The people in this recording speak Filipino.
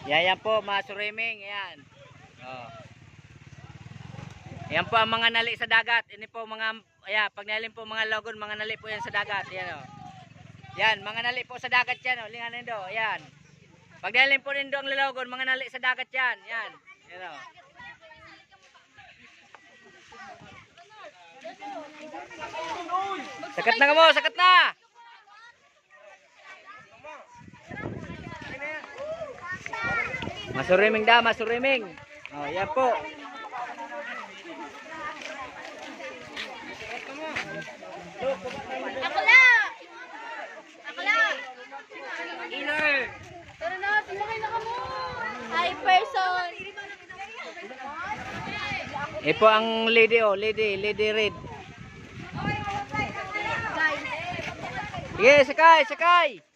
Yan po mga surimming. Yan. Oh. Yan po ang mga nali sa dagat. Ini po mga, ayan, pag nalin po mga logon, mga nali po yan sa dagat. Yan o. Yan, mga nali po sa dagat yan o. Lingan nindo, yan. Pag nalin po nindo ang lalogon, mga nali sa dagat yan. Yan. Yan o. Sakat na ka mo, sakat na! Masuriming da, masuriming. Oh, yan po. Ako la! Ako la! Inner! Tara na, sumakay na ka mo! Hi, person! Po ang lady oh, lady red. Sige, sakay, sakay!